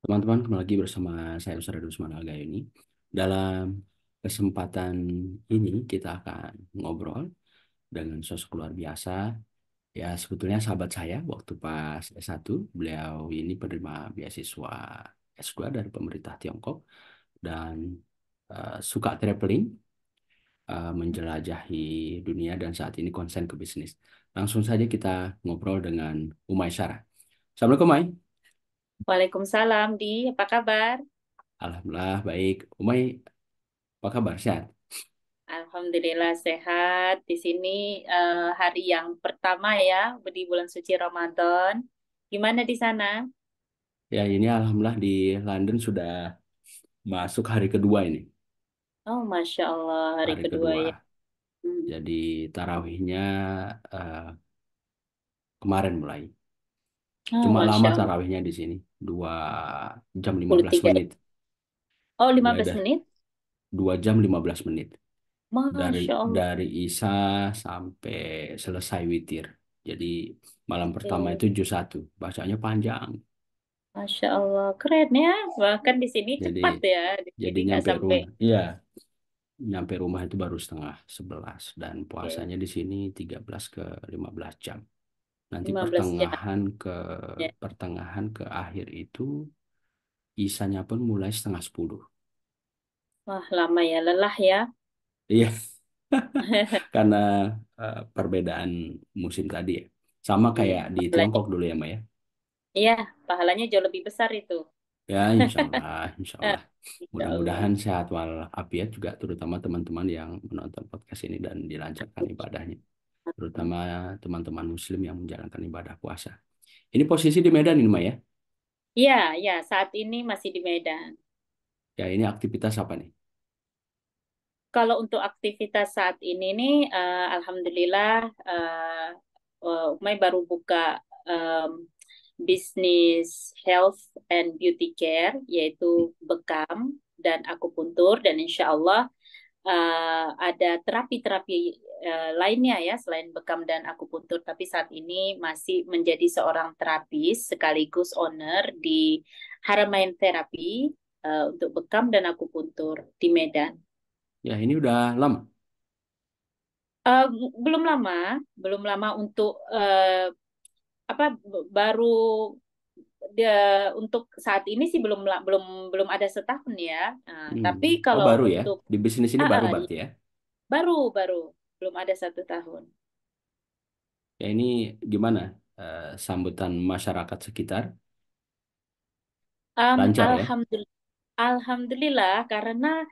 Teman-teman, kembali lagi bersama saya Ustaz Rusman Al-Gayuni. Dalam kesempatan ini kita akan ngobrol dengan sosok luar biasa. Ya, sebetulnya sahabat saya waktu pas S1, beliau ini penerima beasiswa S2 dari pemerintah Tiongkok dan suka traveling, menjelajahi dunia dan saat ini konsen ke bisnis. Langsung saja kita ngobrol dengan Umay Sarah. Assalamualaikum, Umay. Waalaikumsalam, Di. Apa kabar? Alhamdulillah baik. Umay, apa kabar? Sehat? Alhamdulillah sehat. Di sini hari yang pertama ya di bulan suci Ramadan. Gimana di sana? Ya, ini alhamdulillah di London sudah masuk hari kedua ini. Oh, Masya Allah, hari Hari kedua kedua. ya. Hmm. Jadi tarawihnya eh, kemarin mulai. Oh, Cuma lama Masya Allah. tarawihnya di sini. 2 jam lima Puluh belas tiga. menit. Oh, lima Ya belas udah menit? 2 jam 15 menit. Dari Masya Allah. dari Isya sampai selesai witir. Jadi malam pertama Oke. itu juz 1. Bacanya panjang. Masya Allah. Keren ya. Bahkan di sini Jadi cepat ya. Di jadi sini nggak nyampe sampai. rumah. Iya, nyampe rumah itu baru setengah 11 dan Oke. puasanya di sini 13 ke 15 jam. Nanti 15 jam. Ya. pertengahan ke akhir itu isanya pun mulai setengah 10. Wah, lama ya. Lelah ya. Iya, karena perbedaan musim tadi ya. Sama kayak di Pahalanya. Tiongkok dulu ya, Mbak ya. Iya, pahalanya jauh lebih besar itu. Ya, insya Allah, insya Eh, Allah. Insya Allah. Mudah-mudahan sehat walafiat juga, terutama teman-teman yang menonton podcast ini dan dilancarkan ibadahnya. Terutama teman-teman Muslim yang menjalankan ibadah puasa. Ini posisi di Medan ini, Mbak ya. Iya, ya, saat ini masih di Medan. Ya, ini aktivitas apa nih? Kalau untuk aktivitas saat ini nih, Alhamdulillah, Umay baru buka bisnis health and beauty care, yaitu bekam dan akupuntur, dan insya Allah ada terapi-terapi lainnya ya selain bekam dan akupuntur. Tapi saat ini masih menjadi seorang terapis sekaligus owner di Haramain Therapy untuk bekam dan akupuntur di Medan. Ya, ini udah lama. Belum lama, belum lama untuk apa baru untuk saat ini sih belum belum ada setahun ya. Nah, Hmm. tapi Oh, kalau baru ya. untuk Di bisnis ini ah, baru ah, berarti ya. baru baru belum ada 1 tahun. Ya, ini gimana sambutan masyarakat sekitar? Lancar ya? Alhamdulillah, alhamdulillah karena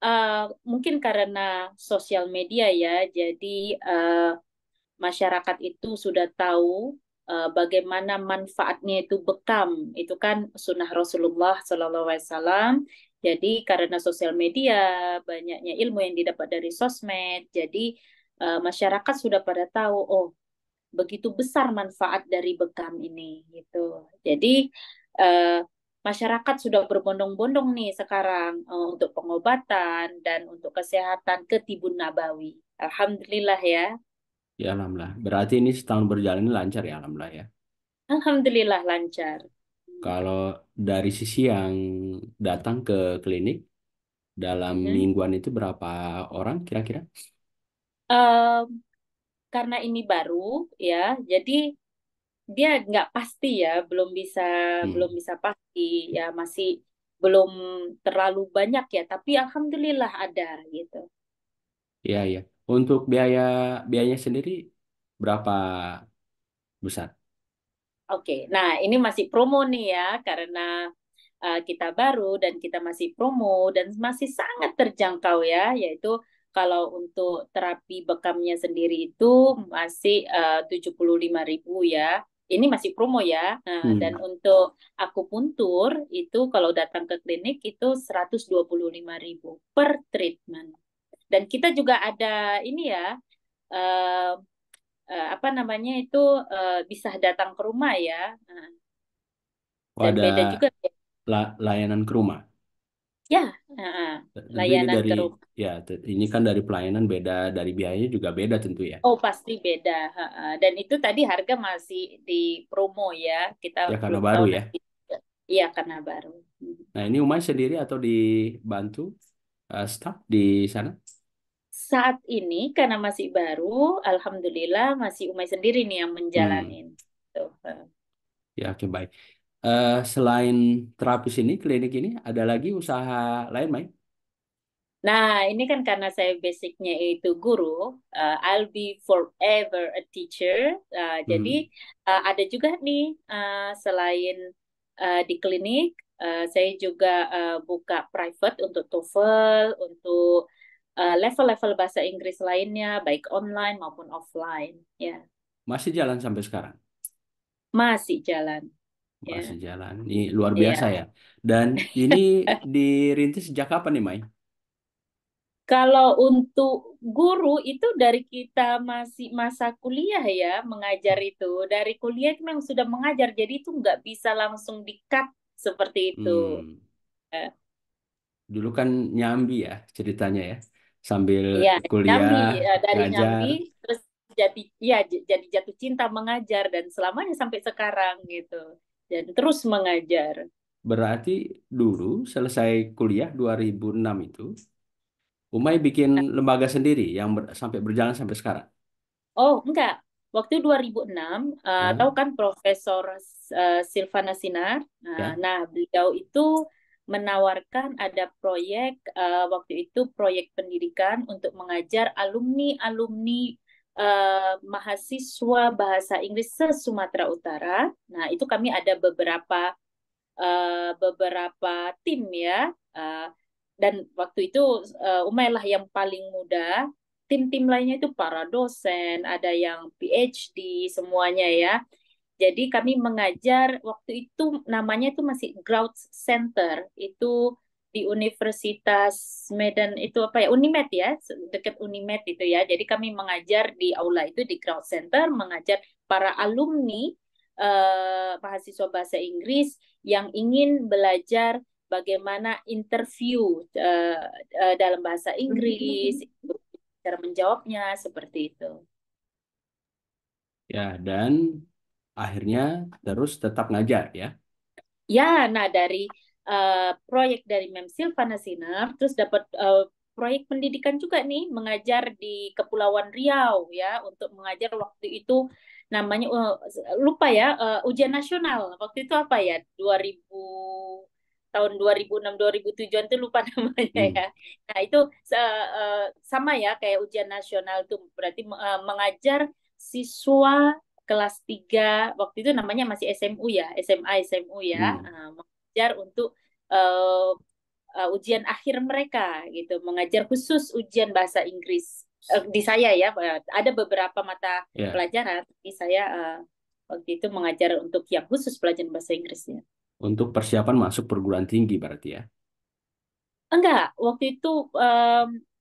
uh, mungkin karena sosial media ya, jadi uh, masyarakat itu sudah tahu bagaimana manfaatnya itu bekam. Itu kan sunnah Rasulullah SAW. Jadi karena sosial media, banyaknya ilmu yang didapat dari sosmed, jadi masyarakat sudah pada tahu, oh begitu besar manfaat dari bekam ini gitu. Jadi eh, masyarakat sudah berbondong-bondong nih sekarang untuk pengobatan dan untuk kesehatan ke Tibun Nabawi. Alhamdulillah ya. Ya, alhamdulillah. Berarti ini setahun berjalan ini lancar ya, alhamdulillah ya. Alhamdulillah lancar. Kalau dari sisi yang datang ke klinik dalam Mhm. mingguan itu berapa orang kira-kira? Em, karena ini baru ya, jadi dia nggak pasti ya, belum Hmm. bisa pasti ya, masih belum terlalu banyak ya, tapi alhamdulillah ada gitu. Iya, iya. Untuk biayanya sendiri berapa besar? Oke, nah ini masih promo nih ya, karena kita baru dan kita masih promo dan masih sangat terjangkau ya, yaitu kalau untuk terapi bekamnya sendiri itu masih 75.000 ya. Ini masih promo ya. Nah, dan Hmm. untuk akupuntur itu kalau datang ke klinik itu 125.000 per treatment. Dan kita juga ada ini ya, eh, apa namanya itu bisa datang ke rumah ya. Nah, Oh, dan ada beda juga ya. layanan ke rumah. Ya, Tentu ini layanan dari ke rumah. ya ini kan dari pelayanan beda, dari biayanya juga beda tentu ya. Oh, pasti beda. Dan itu tadi harga masih di promo ya. Kita Ya karena belum baru tahu ya. nanti. Iya, karena baru. Hmm. Nah, ini Umay sendiri atau dibantu staf di sana? Saat ini karena masih baru, alhamdulillah masih Umay sendiri nih yang Hmm, menjalanin. Tuh. ya oke baik. Selain terapis ini, klinik ini, ada lagi usaha lain, Mai? Nah, ini kan karena saya basicnya itu guru, I'll be forever a teacher. Jadi Hmm. ada juga nih selain di klinik, saya juga buka private untuk TOEFL, untuk level-level bahasa Inggris lainnya, baik online maupun offline. Ya, Masih jalan sampai sekarang? masih jalan. Ya, Masih jalan. Ini luar biasa ya. ya. Dan ini dirintis sejak kapan nih, Mai? Kalau untuk guru itu dari kita masih masa kuliah ya mengajar itu. Dari kuliah itu memang sudah mengajar, jadi itu nggak bisa langsung di-cut seperti itu. Hmm. Eh, Dulu kan nyambi ya ceritanya ya. Sambil Ya, kuliah, Nyambi dari ngajar. Nyambi terus jadi jatuh cinta mengajar dan selamanya sampai sekarang gitu. Dan terus mengajar. Berarti dulu selesai kuliah 2006 itu, Umay bikin lembaga sendiri yang sampai berjalan sampai sekarang. Oh, enggak. Waktu 2006, Hah? tahu kan Profesor Silvana Sinar? Ya, Nah, beliau itu menawarkan ada proyek, waktu itu proyek pendidikan untuk mengajar alumni-alumni mahasiswa bahasa Inggris se-Sumatera Utara. Nah, itu kami ada beberapa tim ya. Dan waktu itu Umailah yang paling muda. Tim-tim lainnya itu para dosen, ada yang PhD semuanya ya. Jadi kami mengajar waktu itu namanya itu masih Growth Center. Itu di Universitas Medan itu apa ya? Unimed ya, dekat Unimed itu ya. Jadi kami mengajar di aula itu di Growth Center, mengajar para alumni mahasiswa bahasa Inggris yang ingin belajar bagaimana interview dalam bahasa Inggris, cara menjawabnya seperti itu. ya dan akhirnya terus tetap ngajar ya. Ya, nah dari proyek dari Mem Silvana Sinar, terus dapat proyek pendidikan juga nih, mengajar di Kepulauan Riau ya, untuk mengajar waktu itu namanya lupa ya, ujian nasional. Waktu itu apa ya? 2000 tahun 2006 2007 itu lupa namanya Hmm. ya. Nah, itu sama ya kayak ujian nasional tuh berarti mengajar siswa kelas 3 waktu itu namanya masih SMU ya, SMA SMU ya, Hmm. mengajar untuk uh, ujian akhir mereka gitu, mengajar khusus ujian bahasa Inggris. Di saya ya, ada beberapa mata Ya, pelajaran, tapi saya waktu itu mengajar untuk yang khusus pelajaran bahasa Inggrisnya. untuk persiapan masuk perguruan tinggi berarti ya. Enggak, waktu itu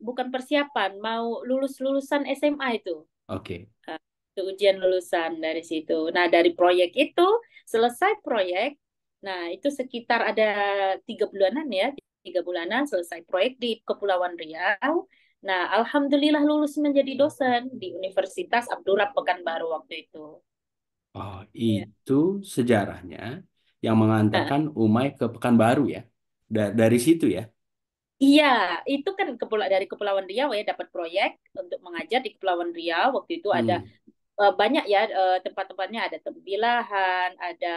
bukan persiapan, mau lulusan SMA itu. Oke. Nah, itu ujian lulusan dari situ. Nah, dari proyek itu, selesai proyek, nah itu sekitar ada 3 bulanan ya, 3 bulanan selesai proyek di Kepulauan Riau. Nah, alhamdulillah lulus menjadi dosen di Universitas Abdurrahman Pekanbaru waktu itu. Oh, Ya. itu sejarahnya yang Nah, mengantarkan Umay ke Pekanbaru ya. Dari situ ya. iya, itu kan dari Kepulauan Riau ya dapat proyek untuk mengajar di Kepulauan Riau. Waktu itu ada Hmm. banyak ya tempat-tempatnya, ada Tembilahan, ada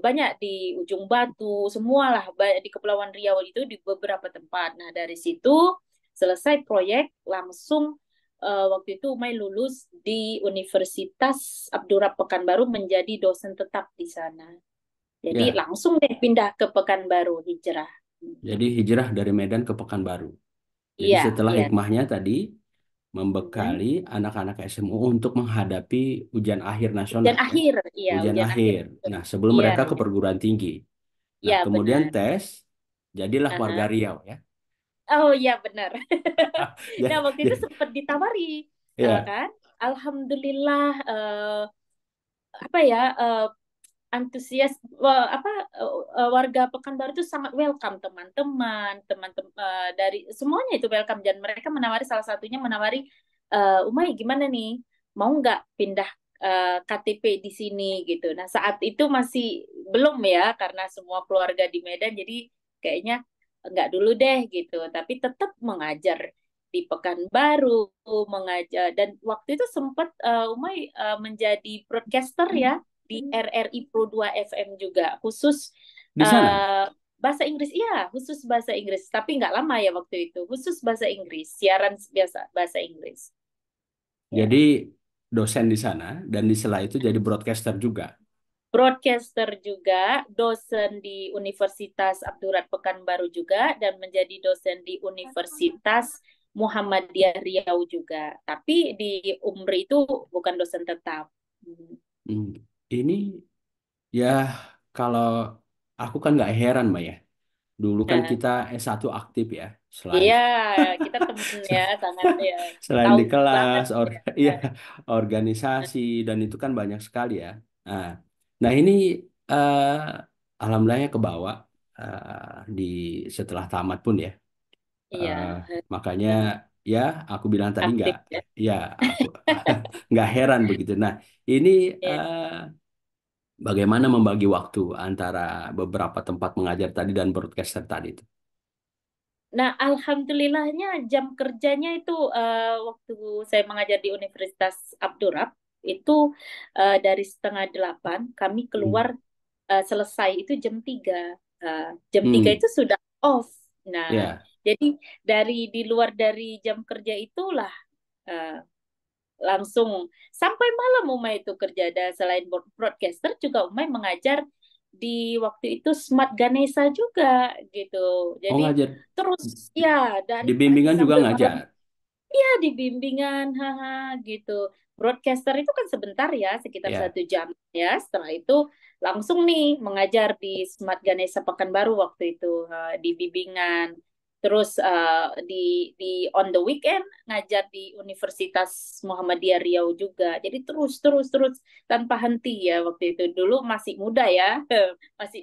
banyak di Ujung Batu, semualah di Kepulauan Riau itu di beberapa tempat. Nah, dari situ selesai proyek langsung waktu itu Umay lulus di Universitas Abdurrahman Pekanbaru menjadi dosen tetap di sana. Jadi Ya, langsung deh pindah ke Pekanbaru hijrah. jadi hijrah dari Medan ke Pekanbaru. Jadi Iya, setelah iya. hikmahnya tadi Hmm. membekali anak-anak SMU untuk menghadapi ujian akhir nasional Ujian ya. akhir, iya Ujian ujian akhir. akhir. Nah, sebelum Iya, mereka ke ujian. perguruan tinggi. Nah, Iya kemudian benar. tes, jadilah warga Aha. Riau ya. Oh iya benar. Nah, Ya, waktu itu ya, sempat ditawari ya. kan. Alhamdulillah apa ya antusias apa warga Pekanbaru itu sangat welcome teman-teman, teman-teman dari semuanya itu welcome dan mereka menawari salah satunya menawari Umay gimana nih mau nggak pindah KTP di sini gitu. Nah, saat itu masih belum ya karena semua keluarga di Medan, jadi kayaknya nggak dulu deh gitu. Tapi tetap mengajar di Pekanbaru, mengajar dan waktu itu sempat Umay menjadi broadcaster ya di RRI Pro 2 FM juga, khusus Di sana. eh, bahasa Inggris. Iya, khusus bahasa Inggris. Tapi nggak lama ya waktu itu, khusus bahasa Inggris, siaran biasa bahasa Inggris. Jadi Ya. dosen di sana dan di sela itu jadi broadcaster juga. Broadcaster juga, dosen di Universitas Abdurrahman Pekanbaru juga, dan menjadi dosen di Universitas Muhammadiyah Riau juga. Tapi di Umri itu bukan dosen tetap. Hmm. Hmm. Ini ya kalau aku kan nggak heran, Mbak ya. Dulu kan Nah, kita S1 aktif ya, selain iya, kita temen ya, sangat ya. selain Tahu di kelas, banget ya. iya, organisasi dan itu kan banyak sekali ya. Nah, nah ini eh, alhamdulillahnya kebawa di setelah tamat pun ya. Iya, Eh, Makanya ya aku bilang tadi nggak, aktif ya. ya aku nggak heran begitu. Nah, ini Iya. bagaimana membagi waktu antara beberapa tempat mengajar tadi dan broadcaster tadi itu? Nah, alhamdulillahnya jam kerjanya itu waktu saya mengajar di Universitas Abdurrab itu dari setengah delapan kami keluar, Hmm. selesai itu jam 3. Jam 3 Hmm. itu sudah off. Nah, Ya. jadi di luar dari jam kerja itulah eh, langsung sampai malam Umay itu kerja. Dan selain broadcaster juga Umay mengajar di waktu itu Smart Ganesha juga gitu. Oh Jadi ngajar terus ya dari di pagi bimbingan juga sampai malam, ngajar. ya di bimbingan, haha gitu. Broadcaster itu kan sebentar ya, sekitar Ya. 1 jam ya. Setelah itu langsung nih mengajar di Smart Ganesha Pekanbaru waktu itu, di bimbingan. Terus di on the weekend ngajar di Universitas Muhammadiyah Riau juga. Jadi terus terus terus tanpa henti ya waktu itu. Dulu masih muda ya, masih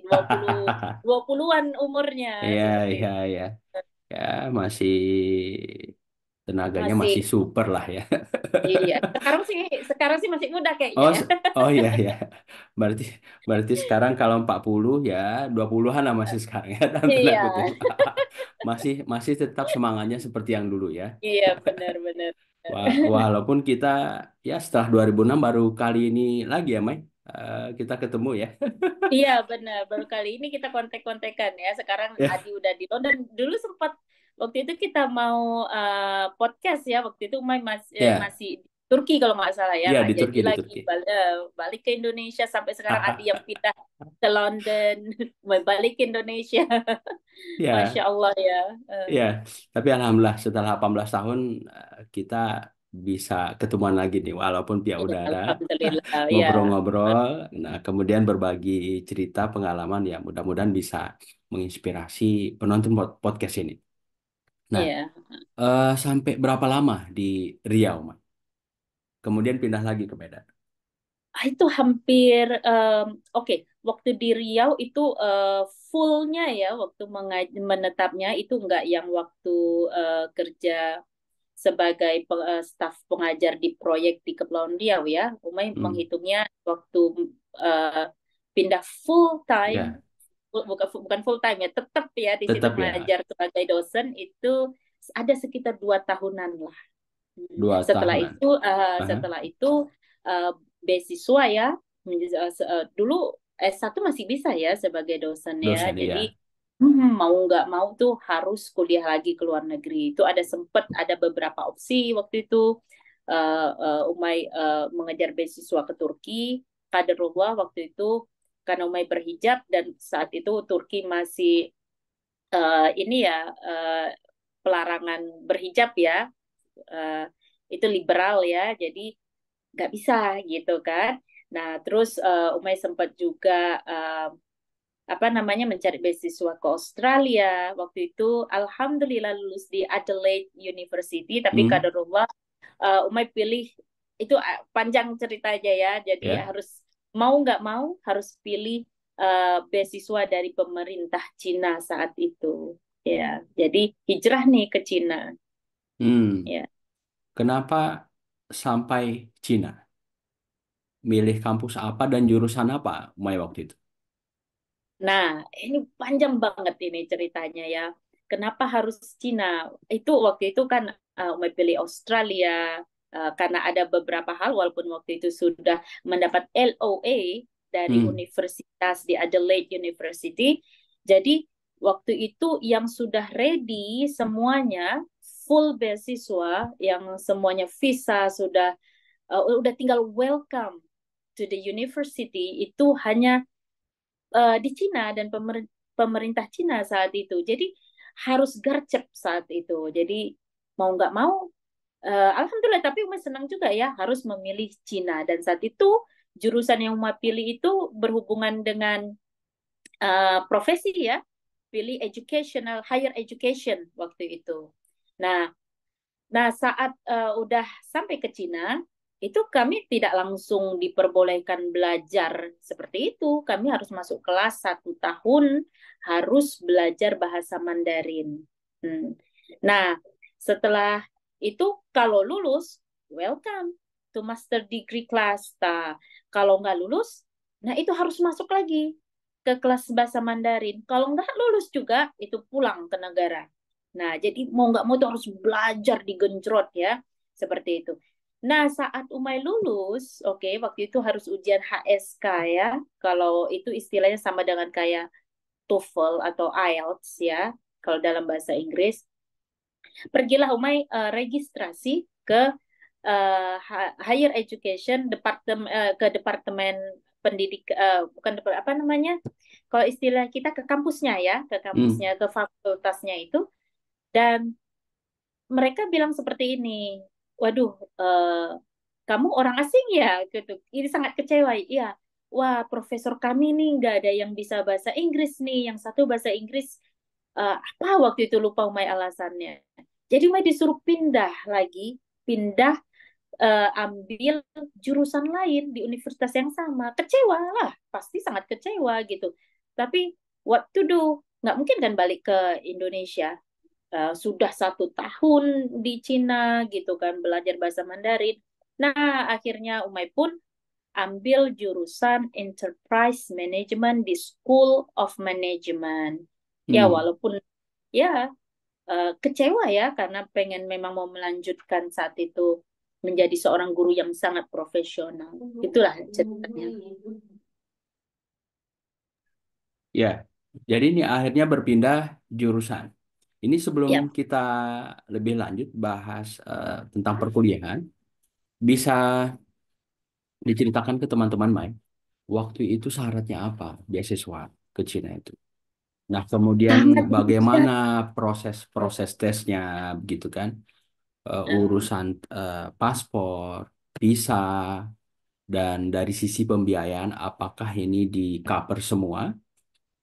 20-an umurnya Iya, seperti iya, itu. iya. Ya, masih tenaganya Masih. masih super lah ya. Iya, sekarang sih masih muda kayaknya Oh, ya. oh iya ya. Berarti berarti sekarang kalau 40 ya 20-an lah masih sekarang ya dalam tanda Iya, kutip. Masih masih tetap semangatnya seperti yang dulu ya. iya benar-benar. Walaupun kita ya setelah 2006 baru kali ini lagi ya, Mai. Kita ketemu ya. Iya benar. Baru kali ini kita kontek-kontekan ya. Sekarang Ya, Adi udah di London. Dulu sempat waktu itu kita mau podcast ya. Waktu itu ya, masih di Turki kalau nggak salah ya. ya Nggak di jadi Turki di lagi Turki. balik ke Indonesia sampai sekarang Adi yang pindah ke London, balik ke Indonesia. Masya Ya, Allah ya. Eh, ya, tapi alhamdulillah setelah 18 tahun kita bisa ketemuan lagi nih, walaupun via iya, udara, Alhamdulillah ya. ngobrol-ngobrol, nah kemudian berbagi cerita pengalaman ya mudah-mudahan bisa menginspirasi penonton podcast ini. Nah, Iya. sampai berapa lama di Riau, Mas? Kemudian pindah lagi ke Medan. Itu hampir oke. Waktu di Riau itu fullnya ya, waktu menetapnya itu enggak yang waktu kerja sebagai staf pengajar di proyek di Kepulauan Riau ya. Umay Hmm, menghitungnya waktu eh, pindah full time, ya, bukan full time ya, tetap ya di situ tetap ya mengajar sebagai dosen itu ada sekitar 2 tahunan lah. dua Setelah tahunan. itu, Aha, uh, beasiswa ya. Dulu S1 masih bisa ya sebagai dosen ya. dosen Jadi ya. mau nggak mau tuh harus kuliah lagi ke luar negeri. Itu ada beberapa opsi waktu itu. Umay mengejar beasiswa ke Turki. Kaderullah waktu itu karena Umay berhijab dan saat itu Turki masih ini ya, pelarangan berhijab ya, eh, itu liberal ya, jadi nggak bisa gitu kan. Nah, terus Umay sempat juga apa namanya mencari beasiswa ke Australia. Waktu itu alhamdulillah lulus di Adelaide University, tapi Hmm, kaderullah Umay pilih itu panjang cerita aja ya. Jadi ya. harus mau nggak mau harus pilih beasiswa dari pemerintah Cina saat itu. Ya, jadi hijrah nih ke Cina. Hmm, Ya. kenapa sampai Cina? milih kampus apa dan jurusan apa, Mai, waktu itu? Nah, ini panjang banget ini ceritanya ya. Kenapa harus Cina? Itu waktu itu kan Umay pilih Australia karena ada beberapa hal walaupun waktu itu sudah mendapat LOA dari Hmm. universitas di Adelaide University. Jadi waktu itu yang sudah ready semuanya full beasiswa, yang semuanya visa sudah udah tinggal welcome to the university itu hanya di Cina dan pemerintah Cina saat itu. Jadi harus gercep saat itu. Jadi mau nggak mau, alhamdulillah. Tapi Uma senang juga ya harus memilih Cina. Dan saat itu jurusan yang Uma pilih itu berhubungan dengan profesi ya. Pilih educational, higher education waktu itu. Nah, Nah, saat udah sampai ke Cina, itu kami tidak langsung diperbolehkan belajar seperti itu. Kami harus masuk kelas 1 tahun, harus belajar bahasa Mandarin. Hmm. Nah, setelah itu kalau lulus, welcome to master degree class. Nah, kalau nggak lulus, nah itu harus masuk lagi ke kelas bahasa Mandarin. Kalau nggak lulus juga, itu pulang ke negara. Nah, jadi mau nggak mau tuh harus belajar digenjrot ya, seperti itu. Nah, saat Umay lulus, oke, waktu itu harus ujian HSK ya. Kalau itu istilahnya sama dengan kayak TOEFL atau IELTS ya, kalau dalam bahasa Inggris. Pergilah Umay registrasi ke higher education departemen ke departemen pendidik bukan apa namanya? Kalau istilah kita ke kampusnya ya, ke Hmm. kampusnya, ke fakultasnya itu. Dan mereka bilang seperti ini, waduh, kamu orang asing ya, gitu. Ini sangat kecewa, iya. Wah, profesor kami nih nggak ada yang bisa bahasa Inggris nih, yang satu bahasa Inggris apa waktu itu lupa Umay alasannya. Jadi Umay disuruh pindah lagi, pindah ambil jurusan lain di universitas yang sama. Kecewa lah, pasti sangat kecewa gitu. Tapi what to do? Nggak mungkin kan balik ke Indonesia sudah 1 tahun di Cina gitu kan belajar bahasa Mandarin. Nah akhirnya Umay pun ambil jurusan Enterprise Management di School of Management. Ya Hmm. walaupun ya kecewa ya karena pengen memang mau melanjutkan saat itu menjadi seorang guru yang sangat profesional. Itulah ceritanya. Ya, jadi ini akhirnya berpindah jurusan. Ini sebelum Ya. kita lebih lanjut bahas tentang perkuliahan, bisa diceritakan ke teman-teman Mai, waktu itu syaratnya apa beasiswa ke Cina itu? Nah, kemudian Sangat bagaimana mudah. proses-proses tesnya, gitu kan? Nah, Urusan paspor, visa, dan dari sisi pembiayaan, apakah ini di cover semua?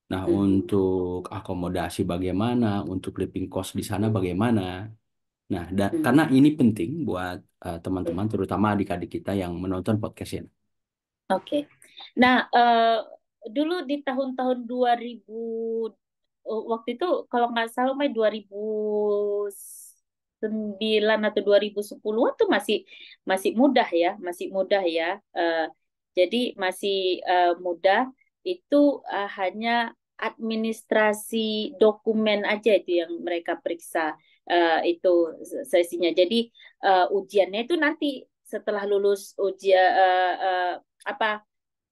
Nah, mhm. untuk akomodasi bagaimana, untuk living cost di sana bagaimana? Nah, Mhm. karena ini penting buat teman-teman, terutama adik-adik kita yang menonton podcast ini. Oke. Nah, dulu di tahun-tahun 2000, waktu itu kalau nggak salah Mei 2009 atau 2010 tuh masih masih mudah ya, masih mudah ya. Jadi masih mudah itu hanya administrasi dokumen aja itu yang mereka periksa itu sesinya. Jadi ujiannya itu nanti setelah lulus ujian apa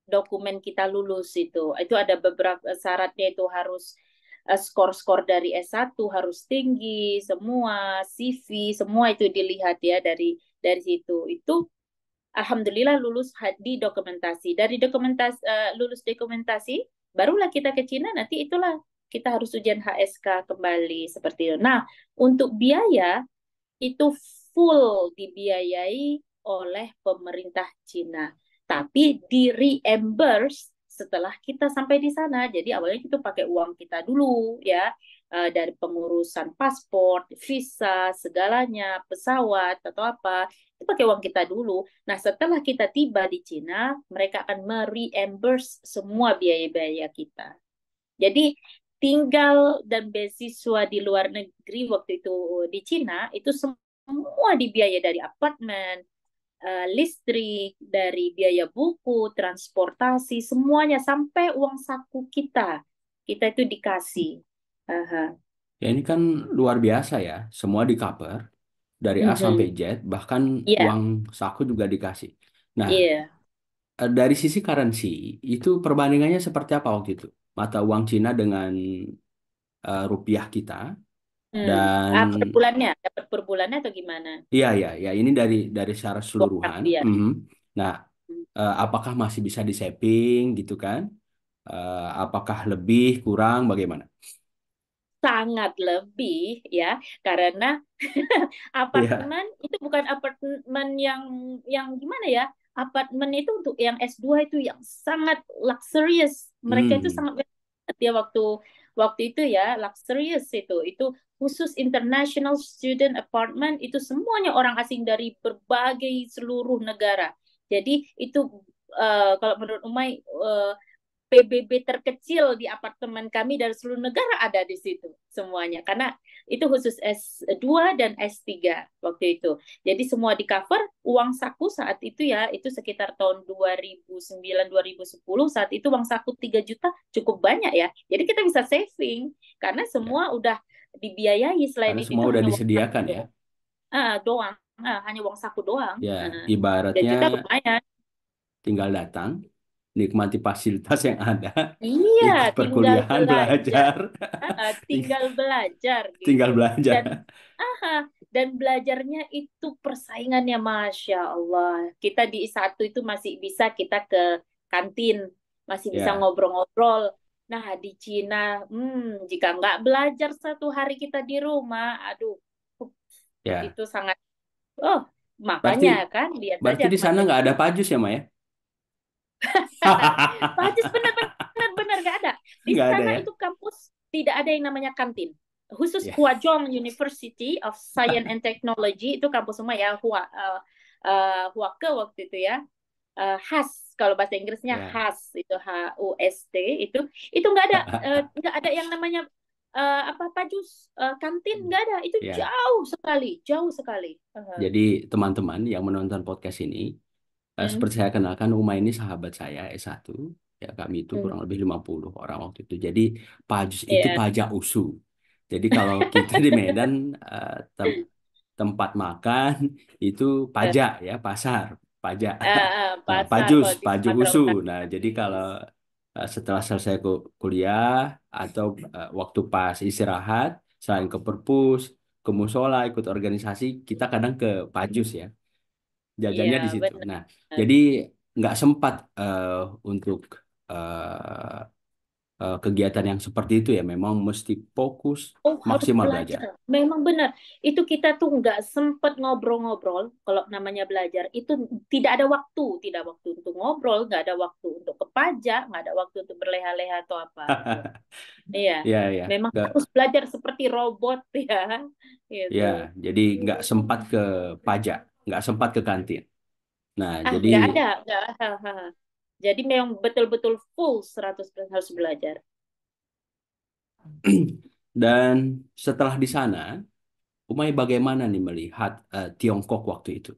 dokumen kita lulus itu ada beberapa syaratnya itu harus skor-skor dari S1 harus tinggi semua CV semua itu dilihat ya dari situ itu alhamdulillah lulus di dokumentasi dari dokumentasi lulus dokumentasi barulah kita ke Cina nanti itulah kita harus ujian HSK kembali seperti itu. Nah, untuk biaya itu full dibiayai oleh pemerintah Cina. Tapi di reimburse setelah kita sampai di sana. Jadi awalnya kita pakai uang kita dulu ya. Dari pengurusan paspor, visa, segalanya, pesawat atau apa, itu pakai uang kita dulu. Nah, setelah kita tiba di Cina, mereka akan mereimburse semua biaya-biaya kita. Jadi tinggal dan beasiswa di luar negeri waktu itu di Cina itu semua dibiayai dari apartemen, listrik, dari biaya buku, transportasi, semuanya sampai uang saku kita itu dikasih. Aha. Ya ini kan luar biasa ya, semua di cover dari A sampai Mhm. Z, bahkan Iya, uang saku juga dikasih. Nah, iya. dari sisi currency itu perbandingannya seperti apa waktu itu? Mata uang Cina dengan rupiah kita Hmm. dan Per bulannya, dapat per bulannya atau gimana? iya ya ya ini dari secara Kotak keseluruhan. dia. Mhm. Nah, Hmm. apakah masih bisa di saving gitu kan? Apakah lebih kurang bagaimana? Sangat lebih ya, karena Iya. apartemen itu bukan apartemen yang gimana ya? Apartemen itu untuk yang S2 itu yang sangat luxurious. Mereka itu Hmm. sangat dia waktu waktu itu ya luxurious itu. Itu khusus international student apartment itu semuanya orang asing dari berbagai seluruh negara. Jadi itu kalau menurut Umay PBB terkecil di apartemen kami dari seluruh negara ada di situ semuanya karena itu khusus S2 dan S3 waktu itu. Jadi semua di cover uang saku saat itu ya itu sekitar tahun 2009 2010 saat itu uang saku 3 juta cukup banyak ya. Jadi kita bisa saving karena Ya. semua udah dibiayai selain Karena itu semua udah hanya uang saku disediakan ya. doang. Hanya uang saku doang. Ya, 3 ibaratnya juta lumayan. tinggal datang, nikmati fasilitas yang ada, Iya, ikut tinggal perkuliahan, belajar. belajar, ting- Tinggal belajar tinggal gitu. Dan belajar. dan belajarnya itu persaingannya Masya Allah. Kita di satu itu masih bisa kita ke kantin, masih bisa Ya, ngobrol-ngobrol. Nah, di Cina, jika nggak belajar satu hari kita di rumah, aduh, ya. itu sangat, oh, Berarti makanya kan, lihat saja berarti di sana kemarin. nggak ada pajus ya, Maya? Pajis benar-benar nggak ada. Di Nggak ada sana ya? itu kampus tidak ada yang namanya kantin. Khusus Ya, Huazhong University of Science and Technology itu kampus semua ya Huake waktu itu ya. HAS kalau bahasa Inggrisnya ya, HAS itu HUST itu nggak ada yang namanya apa pajus kantin nggak ada itu ya. jauh sekali. Jadi teman-teman yang menonton podcast ini, Hmm, seperti saya kenalkan, Uma ini sahabat saya S1. Ya, kami itu hmm, kurang lebih 50 orang waktu itu. Jadi pajus itu ya. pajak usu. Jadi kalau kita di Medan tempat makan itu pajak ya, pasar, pajak. Nah, Pasar kalau di pajus Sumatera usu. Utara. Nah, jadi kalau setelah selesai kuliah atau waktu pas istirahat, selain ke perpus, ke musola, ikut organisasi, kita kadang ke pajus ya, Iya, jajannya di situ. benar. Nah, jadi nggak sempat untuk eh, kegiatan yang seperti itu ya, memang mesti fokus Oh, harus maksimal belajar. belajar. Memang benar. Itu kita tuh nggak sempet ngobrol-ngobrol. Kalau namanya belajar, itu tidak ada waktu. Tidak waktu untuk ngobrol, nggak ada waktu untuk ke pajak, nggak ada waktu untuk berleha-leha atau apa gitu. Iya, Ya, ya, memang nggak, harus belajar seperti robot ya, gitu. ya. Jadi nggak sempat ke pajak, nggak sempat ke kantin. Nah, jadi Nggak ada, nggak. Jadi memang betul-betul full 100% harus belajar. dan setelah di sana, Umay bagaimana nih melihat Tiongkok waktu itu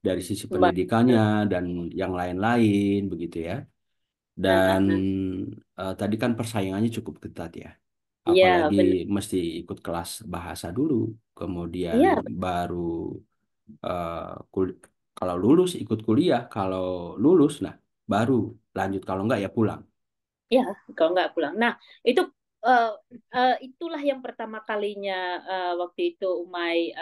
dari sisi Mbak. pendidikannya dan yang lain-lain begitu ya. Dan tadi kan persaingannya cukup ketat ya. Iya, Apalagi benar. mesti ikut kelas bahasa dulu, kemudian Iya, baru eh, kalau lulus ikut kuliah, kalau lulus nah baru lanjut, kalau enggak ya pulang. ya, kalau nggak pulang. Nah, itu itulah yang pertama kalinya waktu itu Umay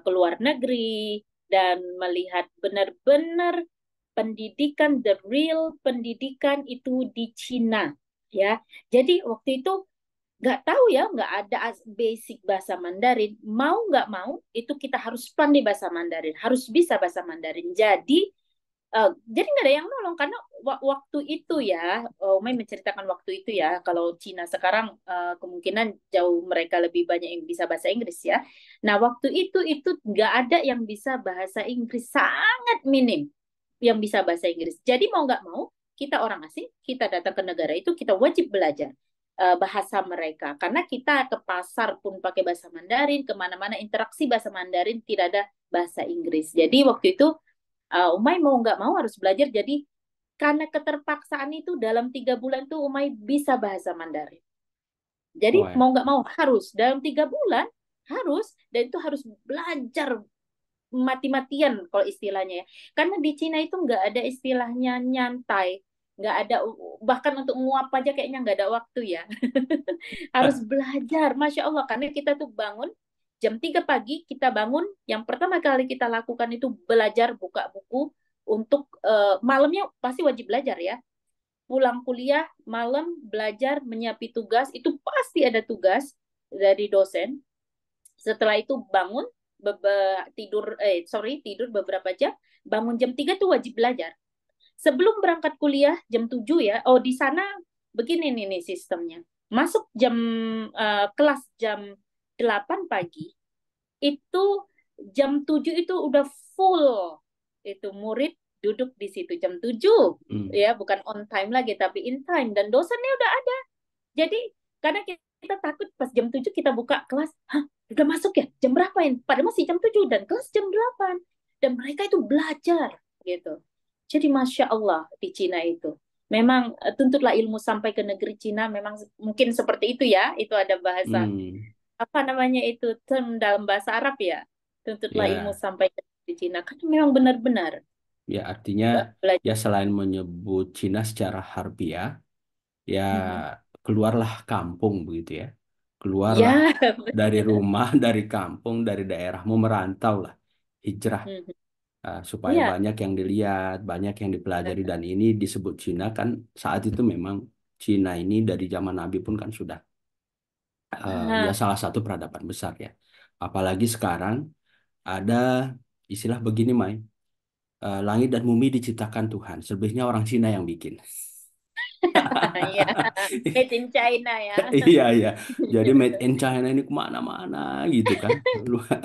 ke luar negeri dan melihat benar-benar pendidikan, the real pendidikan itu di Cina. Ya, jadi waktu itu nggak tahu ya, nggak ada basic bahasa Mandarin. Mau nggak mau, itu kita harus pandai bahasa Mandarin, harus bisa bahasa Mandarin. Jadi nggak ada yang nolong karena waktu itu ya, Umay menceritakan waktu itu ya, kalau Cina sekarang kemungkinan jauh mereka lebih banyak yang bisa bahasa Inggris ya. Nah waktu itu nggak ada yang bisa bahasa Inggris, sangat minim yang bisa bahasa Inggris. Jadi mau nggak mau, kita orang asing, kita datang ke negara itu, kita wajib belajar bahasa mereka. Karena kita ke pasar pun pakai bahasa Mandarin, kemana-mana interaksi bahasa Mandarin, tidak ada bahasa Inggris. Jadi waktu itu Umay mau nggak mau harus belajar. Jadi karena keterpaksaan itu dalam 3 bulan tuh Umay bisa bahasa Mandarin. Jadi Wah, mau nggak mau harus dalam 3 bulan harus, dan itu harus belajar mati-matian kalau istilahnya ya. Karena di Cina itu nggak ada istilahnya nyantai, nggak ada, bahkan untuk nguap aja kayaknya nggak ada waktu ya. Harus belajar, Masya Allah. Karena kita tuh bangun jam 3 pagi, kita bangun, yang pertama kali kita lakukan itu belajar, buka buku, untuk malamnya pasti wajib belajar ya. Pulang kuliah, malam belajar, menyiapkan tugas, itu pasti ada tugas dari dosen. Setelah itu bangun, tidur beberapa jam, bangun jam 3 tuh wajib belajar. Sebelum berangkat kuliah jam 7 ya. Oh, di sana begini nih sistemnya. Masuk kelas jam 8 pagi, itu jam 7 itu udah full. Itu murid duduk di situ jam 7, hmm. ya, bukan on time lagi tapi in time, dan dosennya udah ada. Jadi karena kita takut pas jam 7 kita buka kelas, hah, udah masuk ya? Jam berapa ini? Padahal masih jam 7 dan kelas jam 8. Dan mereka itu belajar gitu. Jadi Masya Allah di Cina itu. Memang tuntutlah ilmu sampai ke negeri Cina, memang mungkin seperti itu ya. Itu ada bahasa, Hmm. apa namanya itu, term dalam bahasa Arab ya. Tuntutlah ilmu Ya, sampai ke negeri Cina. Karena memang benar-benar ya artinya belajar. ya selain menyebut Cina secara harfiah, ya keluarlah kampung begitu ya. Keluarlah Ya, dari benar. rumah, dari kampung, dari daerahmu merantau lah, hijrah. Mhm. Supaya Iya. banyak yang dilihat, banyak yang dipelajari dan ini disebut Cina kan saat itu memang Cina ini dari zaman Nabi pun kan sudah ya Ah, salah satu peradaban besar ya. Apalagi sekarang ada istilah begini, Mai. Langit dan bumi diciptakan Tuhan, selebihnya orang Cina yang bikin. iya. Made in China ya. Iya, iya. Jadi made in China ini kemana-mana gitu kan. Luar,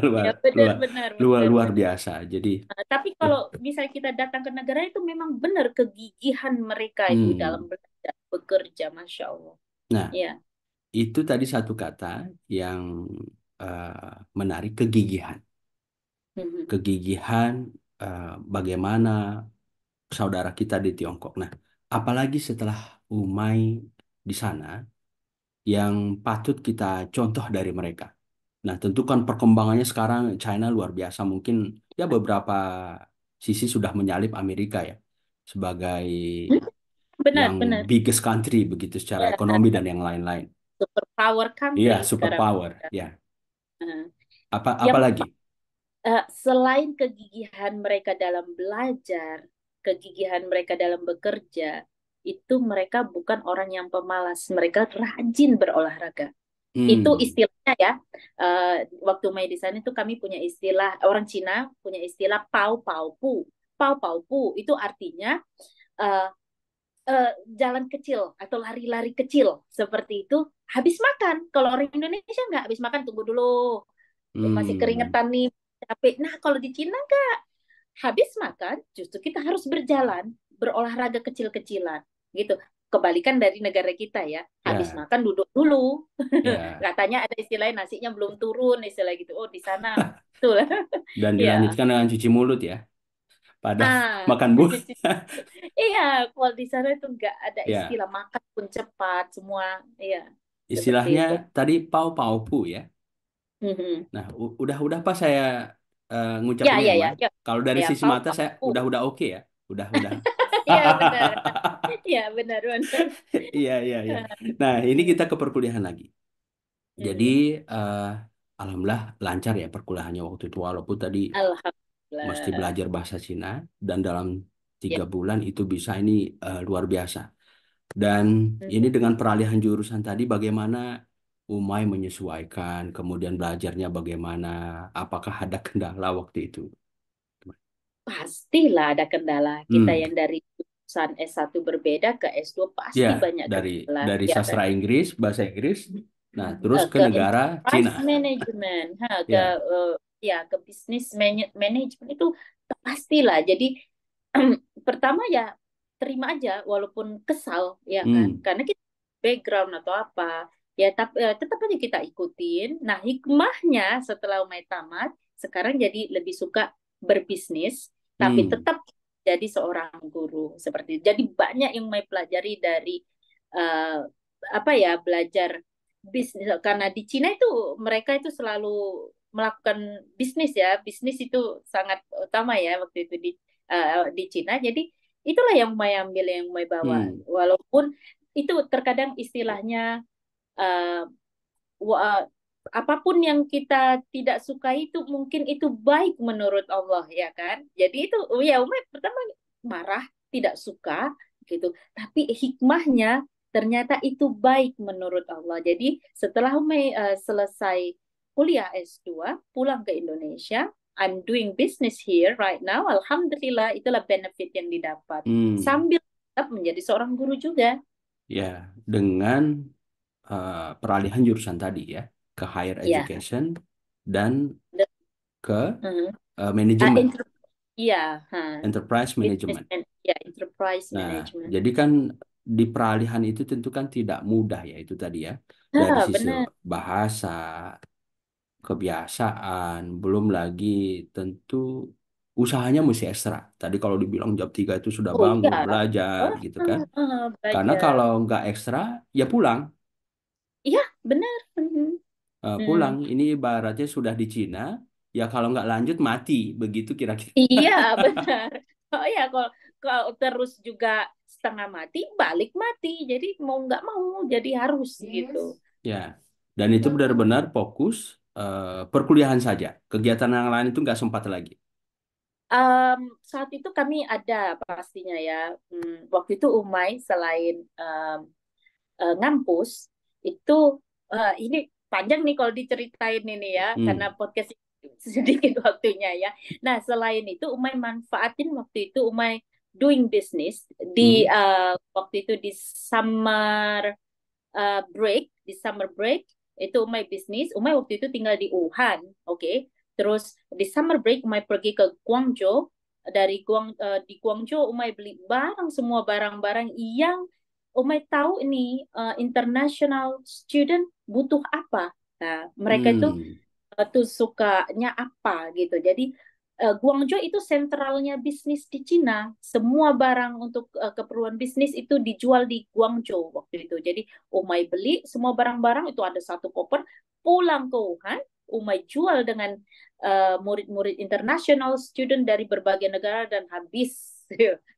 luar, Ya, benar, luar, benar, luar, benar, luar benar. biasa. Jadi, Tapi ya, kalau misalnya kita datang ke negara itu, memang benar kegigihan mereka itu dalam hmm. belajar, bekerja, Masya Allah. Nah, Ya. itu tadi satu kata yang menarik, kegigihan. Mhm. Kegigihan bagaimana saudara kita di Tiongkok. Nah, apalagi setelah Umay di sana yang patut kita contoh dari mereka. Nah, tentu kan perkembangannya sekarang China luar biasa. Mungkin ya beberapa sisi sudah menyalip Amerika ya sebagai Benar, yang benar. biggest country begitu secara Ya, ekonomi dan yang lain-lain. superpower Iya, country sekarang. superpower. Ya. Nah, Apa yang lagi? selain kegigihan mereka dalam belajar, kegigihan mereka dalam bekerja, itu mereka bukan orang yang pemalas. Mereka rajin berolahraga. Itu Hmm, istilahnya ya. Waktu main di sana itu kami punya istilah, orang Cina punya istilah pau pau pu. Pau pau pu itu artinya uh, jalan kecil atau lari-lari kecil seperti itu habis makan. Kalau orang Indonesia nggak habis makan, tunggu dulu, masih hmm, keringetan nih, capek. Nah, kalau di Cina nggak, habis makan justru kita harus berjalan, berolahraga kecil-kecilan gitu. Kebalikan dari negara kita ya, habis ya, makan duduk dulu. ya. Katanya ada istilahnya nasinya belum turun, istilah gitu. Oh, di sana tuh lah. Dan Ya. dilanjutkan dengan cuci mulut ya pada Ah, makan buah. cuci. Iya, kalau di sana itu nggak ada Ya, istilah makan pun cepat semua. Iya, seperti istilahnya itu. tadi pau pau pu ya. Mhm. Nah, udah pas saya Ya, ngucapinnya ya, ya, ya, Mai. ya, Kalau dari ya, sisi pau mata saya pau. udah oke ya. Udah. Iya, benar. Iya, benar, benar. Iya, iya, iya. Nah, ini kita ke perkuliahan lagi. Jadi, Mhm. eh, alhamdulillah lancar ya perkuliahannya waktu itu. Walaupun tadi mesti Alhamdulillah. belajar bahasa Cina dan dalam Ya. 3 bulan itu bisa ini luar biasa. Dan Mhm. ini dengan peralihan jurusan tadi bagaimana Umay menyesuaikan, kemudian belajarnya bagaimana, apakah ada kendala waktu itu? Pastilah ada kendala. Kita Hmm, yang dari jurusan S1 berbeda ke S2 ya pasti banyak dari kendala. dari Ya kan? sastra Inggris, bahasa Inggris, nah terus ke Ke negara enterprise Cina, management, ya. ya ke business management itu pastilah. Jadi pertama ya terima aja walaupun kesal ya kan, Hmm, karena kita background atau apa ya, tapi tetap aja kita ikutin. Nah, hikmahnya setelah Umay tamat sekarang jadi lebih suka berbisnis, tapi Hmm. tetap jadi seorang guru seperti itu. Jadi banyak yang Umay pelajari dari uh, apa ya, belajar bisnis, karena di Cina itu mereka itu selalu melakukan bisnis ya, bisnis itu sangat utama ya waktu itu di Cina. Jadi itulah yang Umay ambil, yang Umay bawa, Hmm. walaupun itu terkadang istilahnya uh, wa- apapun yang kita tidak suka itu mungkin itu baik menurut Allah ya kan. Jadi itu ya Umar pertama marah, tidak suka gitu. Tapi hikmahnya ternyata itu baik menurut Allah. Jadi setelah Umar selesai kuliah S2, pulang ke Indonesia, I'm doing business here right now. Alhamdulillah, itulah benefit yang didapat. Hmm. Sambil tetap menjadi seorang guru juga. Ya, dengan peralihan jurusan tadi ya, ke higher Ya. education dan ke Mhm. manajemen, Iya, ha. enterprise Business management. man, ya, enterprise Nah, management. jadi kan di peralihan itu tentu kan tidak mudah ya itu tadi ya, dari Ah, sisi benar. bahasa, kebiasaan, belum lagi tentu usahanya mesti ekstra. Tadi kalau dibilang jam 3 itu sudah Oh bangun, iya. belajar Oh, gitu kan. Karena belajar. kalau nggak ekstra, ya pulang. Iya, benar. Mhm. Pulang, Hmm. ini ibaratnya sudah di Cina, ya kalau nggak lanjut mati, begitu kira-kira. Iya, benar. Oh iya, kalau kalau terus juga setengah mati, balik mati. Jadi mau nggak mau, jadi harus gitu. Ya, dan itu benar-benar fokus perkuliahan saja. Kegiatan yang lain itu nggak sempat lagi. Saat itu kami ada pastinya ya. Waktu itu Umay selain ngampus itu, ini panjang nih kalau diceritain ini ya, karena Hmm. podcast sedikit waktunya ya. Nah, selain itu Umay manfaatin waktu itu Umay doing business di Hmm. waktu itu di summer break itu Umay bisnis. Umay waktu itu tinggal di Wuhan, oke. Okay? Terus di summer break Umay pergi ke Guangzhou. Di Guangzhou Umay beli barang, semua barang-barang yang Umay tahu ini international student butuh apa. Nah, mereka itu Hmm. tuh sukanya apa gitu. Jadi Guangzhou itu sentralnya bisnis di Cina. Semua barang untuk keperluan bisnis itu dijual di Guangzhou waktu itu. Jadi Umay beli semua barang-barang itu ada satu koper, pulang ke Wuhan, Umay jual dengan murid-murid international student dari berbagai negara dan habis.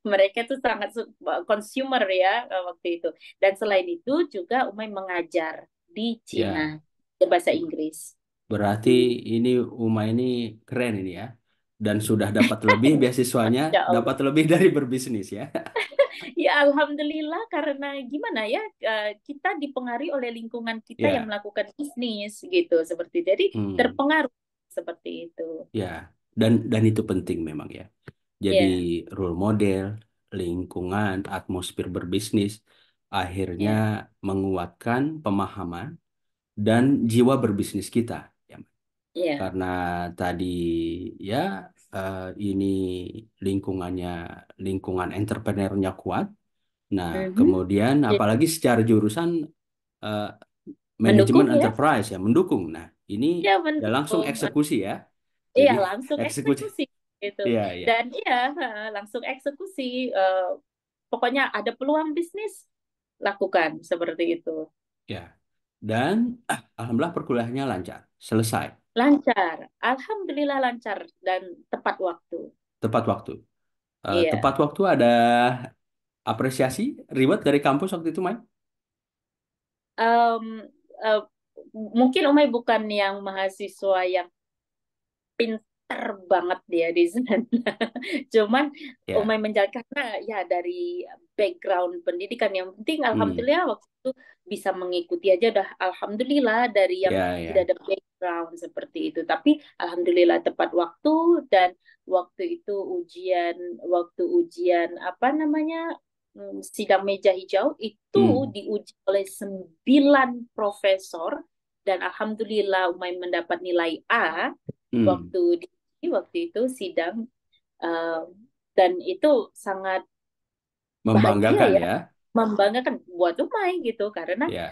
Mereka tuh sangat consumer ya waktu itu. Dan selain itu juga Umay mengajar di Ya, Cina bahasa Inggris. berarti ini Uma ini keren ini ya. Dan sudah dapat lebih beasiswanya, Masya Allah. dapat lebih dari berbisnis ya. Ya Alhamdulillah, karena gimana ya, kita dipengaruhi oleh lingkungan kita yang Ya, melakukan bisnis gitu seperti itu. Jadi hmm, terpengaruh seperti itu. ya. Dan itu penting memang ya. Jadi Ya, role model, lingkungan, atmosfer berbisnis akhirnya ya, menguatkan pemahaman dan jiwa berbisnis kita. Ya, ya. karena tadi ya ini lingkungannya lingkungan entrepreneurnya kuat. Nah, Mhm. kemudian Ya, apalagi secara jurusan eh, manajemen mendukung ya, enterprise ya mendukung. Nah, ini ya ya langsung mendukung. eksekusi ya. Iya Jadi langsung eksekusi. eksekusi gitu. Iya, iya. Dan iya langsung eksekusi. eh, Pokoknya ada peluang bisnis, lakukan seperti itu. Ya. Dan alhamdulillah perkuliahannya lancar, selesai Lancar, alhamdulillah lancar dan tepat waktu. tepat waktu. Iya. Tepat waktu ada apresiasi, reward dari kampus waktu itu, Mai? Em, eh, Mungkin Umay bukan yang mahasiswa yang pinter banget dia di sana. Cuman Umay Ya. menjalankan karena ya dari background pendidikan yang penting Hmm. alhamdulillah waktu itu bisa mengikuti aja udah alhamdulillah dari yang Ya, tidak ya. ada background seperti itu. Tapi alhamdulillah tepat waktu, dan waktu itu waktu ujian apa namanya, sidang meja hijau itu Hmm. diuji oleh 9 profesor, dan alhamdulillah Umay mendapat nilai A Hmm. waktu waktu itu sidang, eh, dan itu sangat bahagia Membanggakan ya, ya. membanggakan buat Umay gitu karena Ya.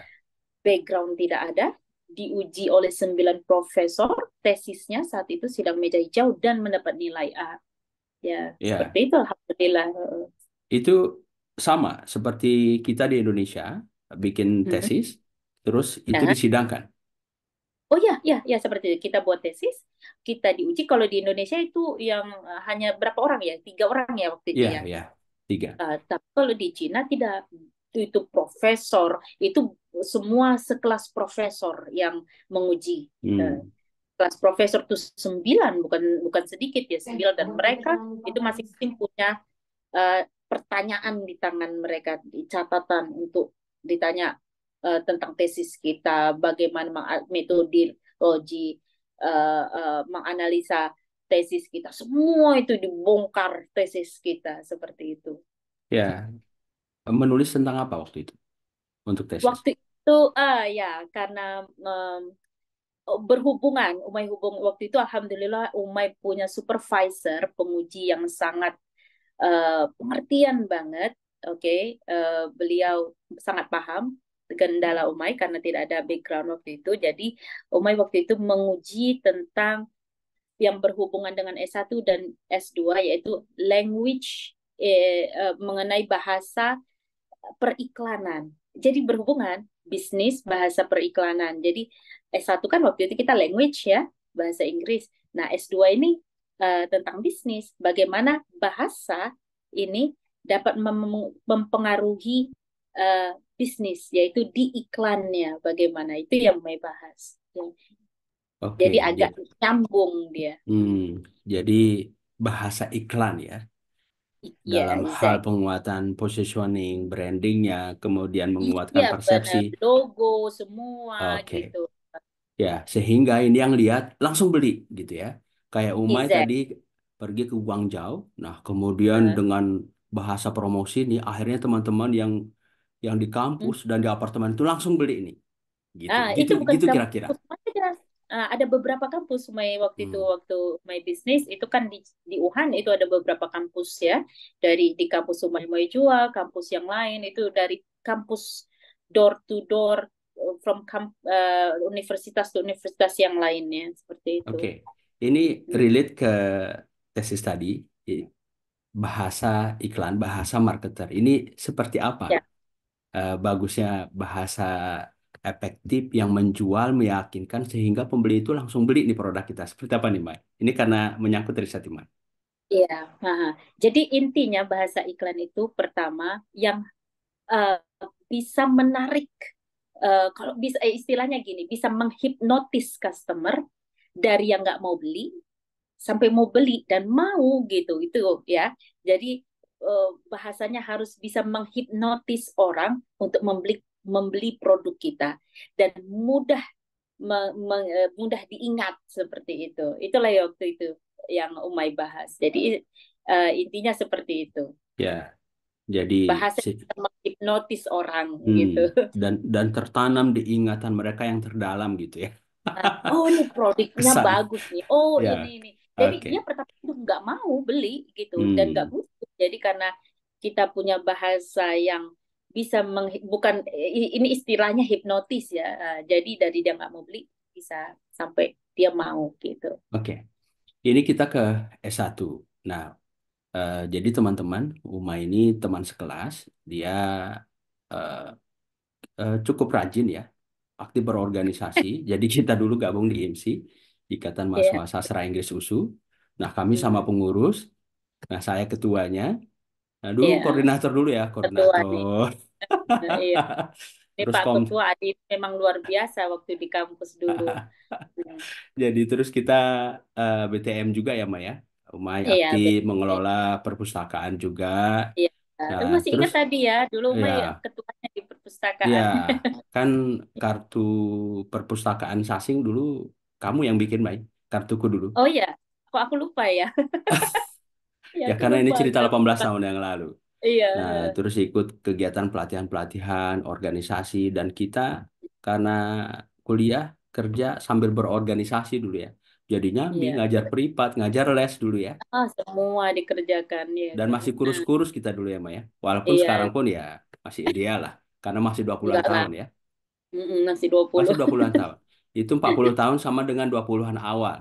background tidak ada, diuji oleh 9 profesor, tesisnya saat itu sidang meja hijau dan mendapat nilai A. Ya, seperti Ya, itu alhamdulillah. itu sama seperti kita di Indonesia bikin Mhm. tesis, terus itu Ya. disidangkan. Oh ya, ya, ya seperti itu. Kita buat tesis, kita diuji. Kalau di Indonesia itu yang hanya berapa orang ya? 3 orang ya waktu itu Iya, ya. ya, tiga. Tapi kalau di Cina tidak, itu profesor, itu semua sekelas profesor yang menguji. Eh, Hmm. Kelas profesor tuh 9, bukan bukan sedikit ya, 9, dan mereka itu masing-masing punya pertanyaan di tangan mereka, di catatan untuk ditanya tentang tesis kita, bagaimana metodologi menganalisa tesis kita, semua itu dibongkar tesis kita seperti itu. Ya, menulis tentang apa waktu itu untuk tesis? Waktu itu ya karena em, berhubungan, waktu itu alhamdulillah Umay punya supervisor penguji yang sangat pengertian banget. Oke. Beliau sangat paham kendala Umay karena tidak ada background waktu itu. Jadi Umay waktu itu menguji tentang yang berhubungan dengan S1 dan S2, yaitu language, mengenai bahasa periklanan. Jadi berhubungan bisnis bahasa periklanan. Jadi S1 kan waktu itu kita language ya, bahasa Inggris. Nah, S2 ini tentang bisnis, bagaimana bahasa ini dapat mempengaruhi bisnis, yaitu di iklannya bagaimana. Itu yang mau bahas. Oke, Jadi agak jadi, nyambung dia. jadi bahasa iklan ya, dalam Iya, hal exact. penguatan positioning, brandingnya, kemudian menguatkan Iya, persepsi. benar. Logo semua Oke. gitu. Ya, sehingga ini yang lihat langsung beli gitu ya. Kayak Umay Exact. tadi pergi ke Guangzhou, nah kemudian Uh, dengan bahasa promosi ini akhirnya teman-teman yang di kampus dan di apartemen itu langsung beli ini. Gitu. Gitu Itu bukan gitu kira-kira. kampus saja. Ada beberapa kampus waktu itu, Hmm. waktu my business itu kan di Wuhan itu ada beberapa kampus ya, dari di kampus Umay jual, kampus yang lain itu dari kampus door to door, from universitas ke universitas yang lainnya seperti itu. Oke. Ini relate ke tesis tadi, i- bahasa iklan, bahasa marketer. Ini seperti apa Ya, bagusnya bahasa efektif yang menjual, meyakinkan sehingga pembeli itu langsung beli nih produk kita. Seperti apa nih, Mbak? Ini karena menyangkut riset Mbak. iya. Jadi intinya bahasa iklan itu pertama yang eh, bisa menarik, kalau bisa istilahnya gini, bisa menghipnotis customer dari yang nggak mau beli sampai mau beli dan mau gitu itu ya. Jadi bahasanya harus bisa menghipnotis orang untuk membeli membeli produk kita, dan mudah mudah diingat seperti itu. Itulah ya waktu itu yang Umay bahas. Jadi intinya seperti itu. Ya, jadi Bahasa si, bisa menghipnotis orang hmm, gitu. dan tertanam di ingatan mereka yang terdalam gitu ya. Oh, ini produknya Kesan. bagus nih. Oh, Ya, ini. Jadi dia oke. pertama itu nggak mau beli gitu dan nggak Hmm, butuh. Jadi karena kita punya bahasa yang bisa bukan, ini istilahnya hipnotis ya. Jadi dari dia nggak mau beli bisa sampai dia mau gitu. oke. Ini kita ke S1. Nah, jadi teman-teman, Uma ini teman sekelas, dia eh, cukup rajin ya, aktif berorganisasi. Jadi kita dulu gabung di IMSI, Ikatan Iya. Mahasiswa Sastra Inggris USU. Nah, kami sama Mm-mm. pengurus. Nah, saya ketuanya. Nah, dulu Iya. koordinator dulu ya, Ketua nih. koordinator. Iya. Ini Terus Pak Ketua Adi memang luar biasa waktu di kampus dulu. Hmm. jadi terus kita BTM juga ya, Maya. Umay Iya, aktif betul. mengelola perpustakaan juga. Iya. Nah, Masih terus ingat tadi ya, dulu Mai ya, ketuanya di ya perpustakaan. kan kartu perpustakaan Sasing dulu kamu yang bikin, Mai. Kartuku dulu. Oh iya, kok aku lupa ya? Ya Ya aku karena ini lupa. cerita 18 tahun yang lalu. Iya. Nah, terus ikut kegiatan pelatihan-pelatihan, organisasi, dan kita karena kuliah, kerja sambil berorganisasi dulu ya. Jadi nyambi, Iya. ngajar privat, ngajar les dulu ya. Semua dikerjakan ya Dan kan. masih kurus-kurus kita dulu ya, Maya. Walaupun sekarang Iya, pun ya masih ideal lah. Karena masih 20-an enggak lah. tahun ya. Mm-mm, masih 20. Masih 20-an tahun. Itu 40 tahun sama dengan 20-an awal.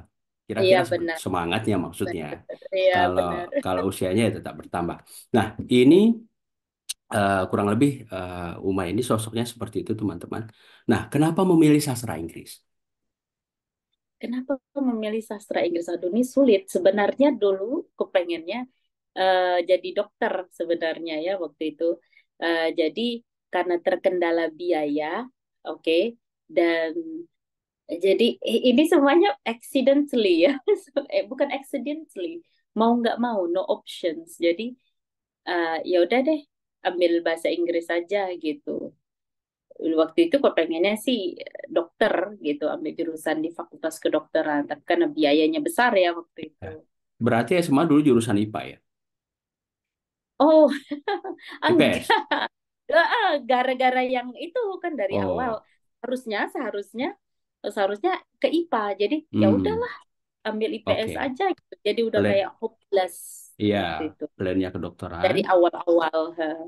Kira-kira Iya seperti benar. semangatnya maksudnya. Iya Kalau benar. kalau usianya ya tetap bertambah. Nah, ini kurang lebih Uma ini sosoknya seperti itu teman-teman. Nah, kenapa memilih sastra Inggris? Kenapa memilih sastra Inggris? Aduh, ini sulit. Sebenarnya dulu kepengennya jadi dokter sebenarnya ya waktu itu. Jadi karena terkendala biaya, oke, dan jadi ini semuanya accidentally ya. Bukan accidentally, mau nggak mau, no options. Jadi ya udah deh, ambil bahasa Inggris aja gitu. Waktu itu kok pengennya sih dokter gitu, ambil jurusan di Fakultas Kedokteran, tapi karena biayanya besar ya waktu itu. Ya. Berarti SMA dulu jurusan IPA ya? Oh, IPS? enggak. Gara-gara yang itu kan dari awal Oh, harusnya seharusnya seharusnya ke IPA. Jadi ya hmm, udahlah ambil IPS oke. aja gitu. Jadi udah Plan, kayak hopeless iya, waktu itu plannya kedokteran. dari awal-awal.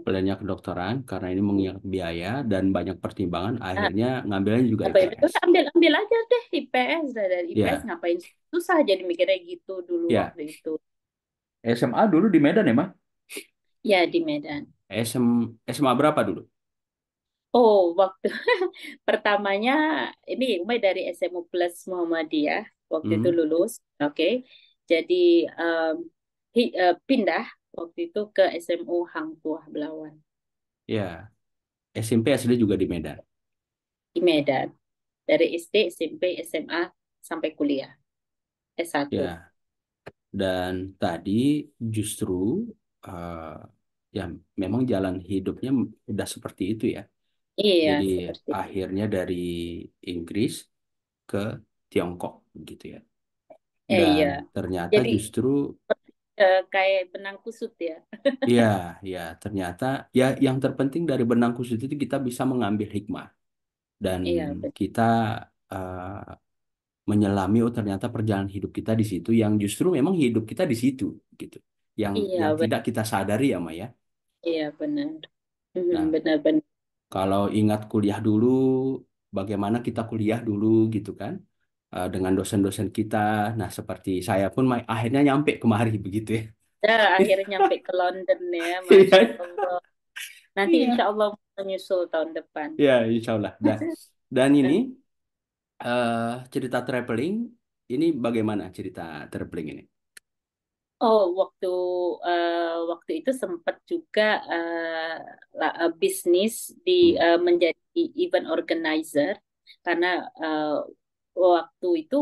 Plannya kedokteran karena ini mengingat biaya dan banyak pertimbangan. Nah, Akhirnya ngambilnya juga apa itu IPS. ambil ambil aja deh IPS. Dari IPS Ya, ngapain susah, jadi mikirnya gitu dulu ya. waktu itu. SMA dulu di Medan ya, Mah? Ya di Medan. SMA berapa dulu? Oh, waktu pertamanya ini mulai dari SMU Plus Muhammadiyah waktu itu Hmm, lulus, oke. Jadi em, pindah waktu itu ke SMU Hang Tuah Belawan ya. SMP SD juga di Medan. di Medan. Dari SD, SMP, SMA sampai kuliah S1. Ya, dan tadi justru eh, ya memang jalan hidupnya udah seperti itu ya. Iya, Jadi seperti akhirnya dari Inggris ke Tiongkok gitu ya. iya. Dan ternyata Jadi justru kayak benang kusut ya. ya, ya ternyata ya yang terpenting dari benang kusut itu kita bisa mengambil hikmah dan Iya, kita eh, menyelami oh ternyata perjalanan hidup kita di situ yang justru memang hidup kita di situ gitu. Yang iya, tidak kita sadari ya Maya. iya benar. Nah, Benar-benar. kalau ingat kuliah dulu, bagaimana kita kuliah dulu gitu kan, dengan dosen-dosen kita. Nah, seperti saya pun akhirnya nyampe kemari begitu ya. Nah, akhirnya nyampe ke London ya, Masya Iya, Allah. Nanti insya iya, Allah menyusul tahun depan. iya, insya Allah. Dan ini cerita traveling, ini bagaimana cerita traveling ini? Oh, waktu itu sempat juga bisnis di Hmm. menjadi event organizer karena waktu itu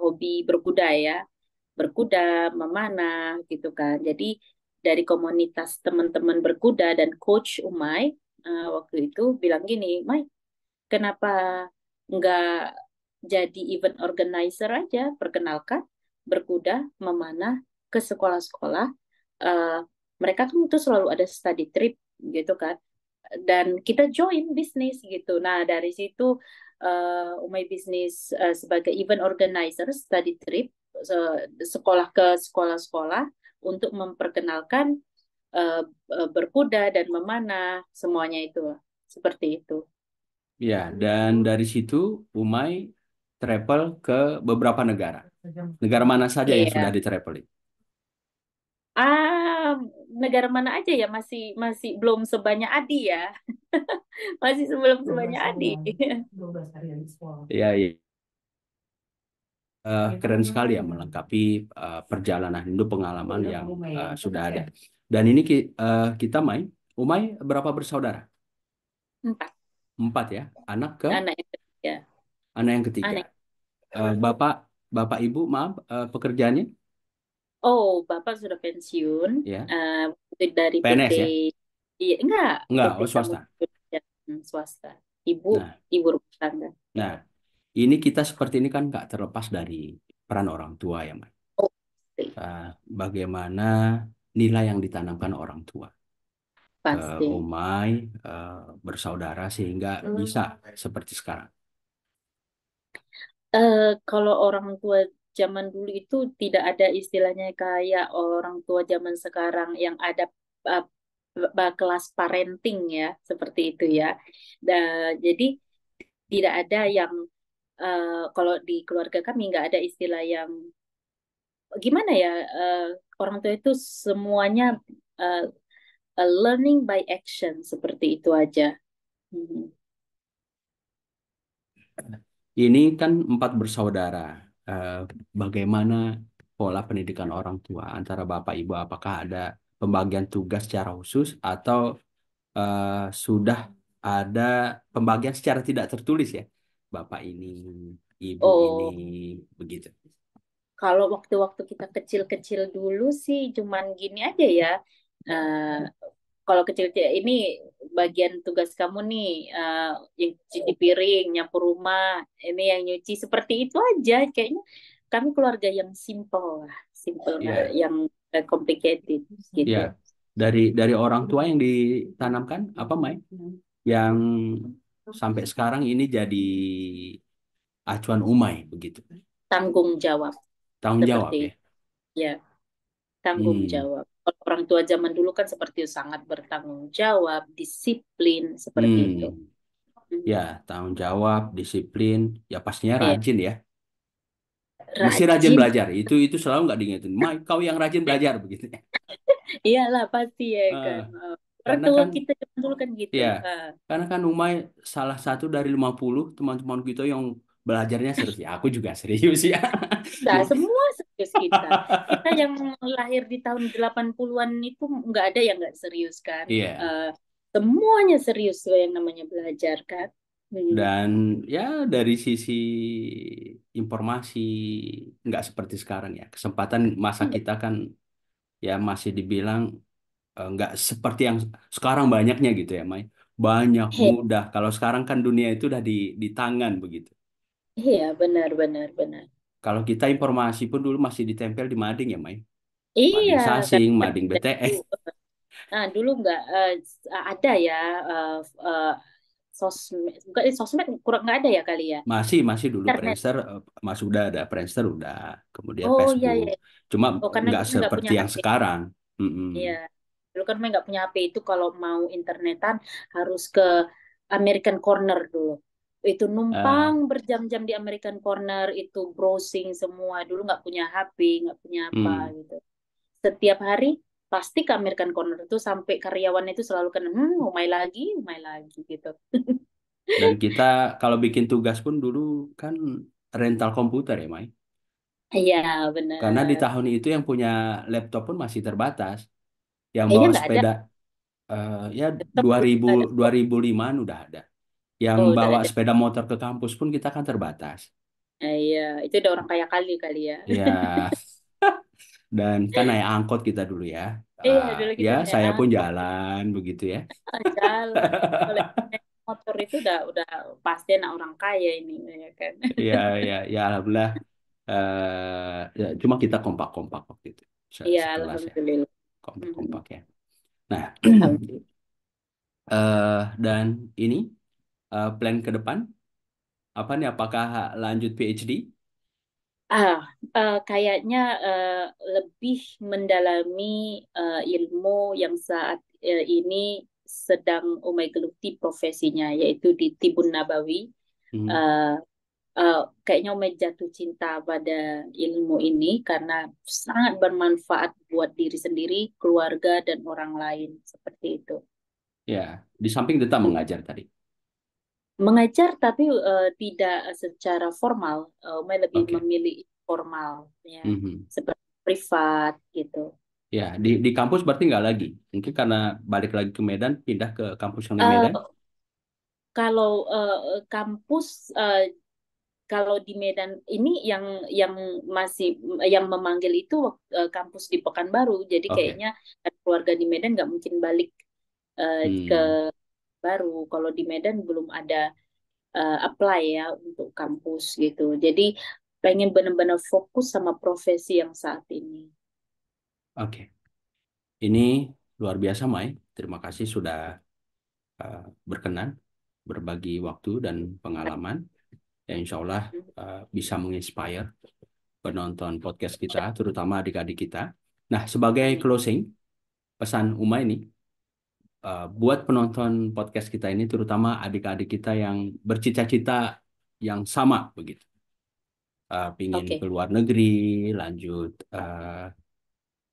hobi berkuda ya, berkuda, memanah gitu kan. Jadi dari komunitas teman-teman berkuda dan coach Umay waktu itu bilang gini, Mai, kenapa nggak jadi event organizer aja, perkenalkan berkuda, memanah ke sekolah-sekolah. Eh, Mereka kan itu selalu ada study trip gitu kan. Dan kita join bisnis gitu. Nah, dari situ Umay bisnis sebagai event organizer study trip sekolah ke sekolah-sekolah untuk memperkenalkan eh, berkuda dan memanah semuanya itu seperti itu. Ya, dan dari situ Umay travel ke beberapa negara. Negara mana saja yang sudah Iya. di-traveling? Ah, negara mana aja ya, masih masih belum sebanyak Adi ya. Masih sebelum sebanyak Adi. Iya, iya. Keren sekali ya melengkapi perjalanan hidup pengalaman yang sudah ada. Dan ini kita main, Umay berapa bersaudara? Empat. Empat ya. Anak yang ketiga. Anak yang ketiga. Anak. Bapak, bapak ibu, maaf, pekerjaannya Oh, Bapak sudah pensiun. ya. Dari PT. PNS ya? Iya, enggak. Enggak, PT oh swasta. Samudra swasta. Ibu, Nah, ibu rumah tangga. nah, ini kita seperti ini kan nggak terlepas dari peran orang tua ya, Mas. Oh, pasti. Bagaimana nilai yang ditanamkan orang tua ke Pasti. Umay bersaudara sehingga bisa seperti sekarang. Kalau orang tua zaman dulu itu tidak ada istilahnya kayak orang tua zaman sekarang yang ada uh, kelas parenting ya, seperti itu ya. Jadi tidak ada yang kalau di keluarga kami nggak ada istilah yang gimana ya, orang tua itu semuanya uh, learning by action seperti itu aja. Hmm. Ini kan empat bersaudara. Eh, Bagaimana pola pendidikan orang tua antara bapak ibu? Apakah ada pembagian tugas secara khusus atau sudah ada pembagian secara tidak tertulis ya? Bapak ini, ibu ini, Oh, begitu. kalau waktu-waktu kita kecil-kecil dulu sih cuman gini aja ya. Eh, Kalau kecil-kecil ini bagian tugas kamu nih, yang cuci piring, nyapu rumah, ini yang nyuci, seperti itu aja. Kayaknya kami keluarga yang simple lah, simple nggak Ya, yang complicated ya. gitu. Dari orang tua yang ditanamkan apa, Mai? Yang sampai sekarang ini jadi acuan Umay begitu. Tanggung jawab Tanggung seperti jawab ya. itu. Ya, tanggung Hmm, jawab. Kalau orang tua zaman dulu kan seperti itu, sangat bertanggung jawab, disiplin seperti itu. hmm. Ya, Hmm. tanggung jawab, disiplin, ya pastinya Iya, rajin ya. Mesti rajin rajin. belajar. Itu selalu nggak diingetin. Mai, kau yang rajin belajar begitu ya. Iyalah pasti ya Eh, kan. Orang karena tua kan kita zaman dulu kan gitu. ya, karena kan Umay salah satu dari 50 teman-teman kita yang belajarnya serius. Ya, aku juga serius ya. Nah, Cuma semua serius kita. Kita yang lahir di tahun 80-an itu nggak ada yang nggak serius kan. iya. Eh, Semuanya serius yang namanya belajar kan. Hmm. Dan ya dari sisi informasi nggak seperti sekarang ya. Kesempatan masa kita kan ya masih dibilang nggak seperti yang sekarang banyaknya gitu ya, Mai. Banyak, He, mudah. Kalau sekarang kan dunia itu udah di tangan begitu. iya benar benar benar. Kalau kita informasi pun dulu masih ditempel di mading ya, Mai. Iya Mading sasing, karena mading dulu, BTS. nah dulu nggak ada ya, eh, eh, sosmed, bukan sosmed kurang nggak ada ya kali ya. Masih dulu Internet. Friendster, masih udah ada Friendster udah. Kemudian Oh iya Facebook. iya. Cuma Oh karena nggak kami nggak seperti punya yang HP. sekarang. Mm-mm. Iya, dulu kan main nggak punya HP itu kalau mau internetan harus ke American Corner dulu. Itu Eh, numpang berjam-jam di American Corner itu browsing semua. Dulu nggak punya HP, nggak punya apa hmm. gitu. Setiap hari pasti ke American Corner itu sampai karyawan itu selalu kena, mau main lagi gitu. Dan kita kalau bikin tugas pun dulu kan rental komputer ya, Mai. Iya Karena di benar. tahun itu yang punya laptop pun masih terbatas. Yang Kayaknya bawa nggak ada. sepeda ya Tetap dulu 2000 nggak ada. 2005-an udah ada. Yang Oh udah bawa ada. sepeda motor ke kampus pun kita kan terbatas. Iya, itu udah orang kaya kali kali ya. Ya, dan kan naik angkot kita dulu ya. Iya, dulu Ya, kita naik saya pun angkot. jalan begitu ya. Jalan. Kalau naik motor itu udah pasti anak orang kaya ini ya kan. Ya, ya, alhamdulillah. Ya, cuma kita kompak-kompak waktu itu. Iya, Sekelas ya, alhamdulillah. Mhm. kompak-kompak ya. Nah, Alhamdulillah. dan ini plan ke depan apa nih? Apakah lanjut PhD? Ah, Kayaknya lebih mendalami ilmu yang saat ini sedang Umay geluti profesinya, yaitu di Tibun Nabawi. Hmm, Eh, Kayaknya Umay jatuh cinta pada ilmu ini karena sangat bermanfaat buat diri sendiri, keluarga, dan orang lain. Seperti itu. ya, di samping tetap mengajar tadi. Mengajar tapi tidak secara formal. Umay lebih Oke. memilih formal, ya, Mhm. seperti privat gitu. Ya, di kampus berarti nggak lagi. Mungkin karena balik lagi ke Medan, pindah ke kampus yang di Medan. Eh, Kalau kampus, kalau di Medan ini yang masih yang memanggil itu kampus di Pekanbaru. Jadi Oke. kayaknya keluarga di Medan nggak mungkin balik ke Hmm, baru. Kalau di Medan belum ada apply ya untuk kampus gitu. Jadi pengen benar-benar fokus sama profesi yang saat ini. oke. Ini luar biasa, Mai. Terima kasih sudah eh, berkenan berbagi waktu dan pengalaman. Yang insya Allah bisa menginspire penonton podcast kita, terutama adik-adik kita. Nah, sebagai Amin. closing, pesan Uma ini, buat penonton podcast kita ini, terutama adik-adik kita yang bercita-cita yang sama begitu. Pingin Oke. ke luar negeri, lanjut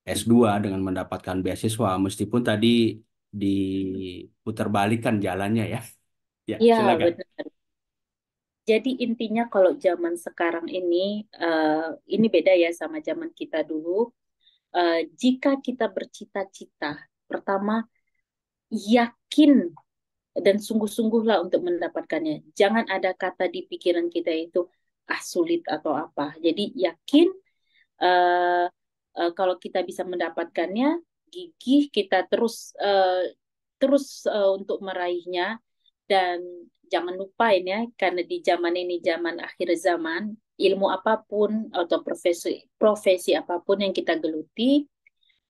S2 dengan mendapatkan beasiswa, meskipun tadi diputarbalikkan jalannya ya. Ya, Iya, silakan. benar. Jadi intinya kalau zaman sekarang ini beda ya sama zaman kita dulu. Jika kita bercita-cita, pertama yakin dan sungguh-sungguhlah untuk mendapatkannya. Jangan ada kata di pikiran kita itu sulit atau apa. Jadi yakin eh, kalau kita bisa mendapatkannya, gigih kita terus untuk meraihnya dan jangan lupain ya, karena di zaman ini zaman akhir zaman, ilmu apapun atau profesi profesi apapun yang kita geluti,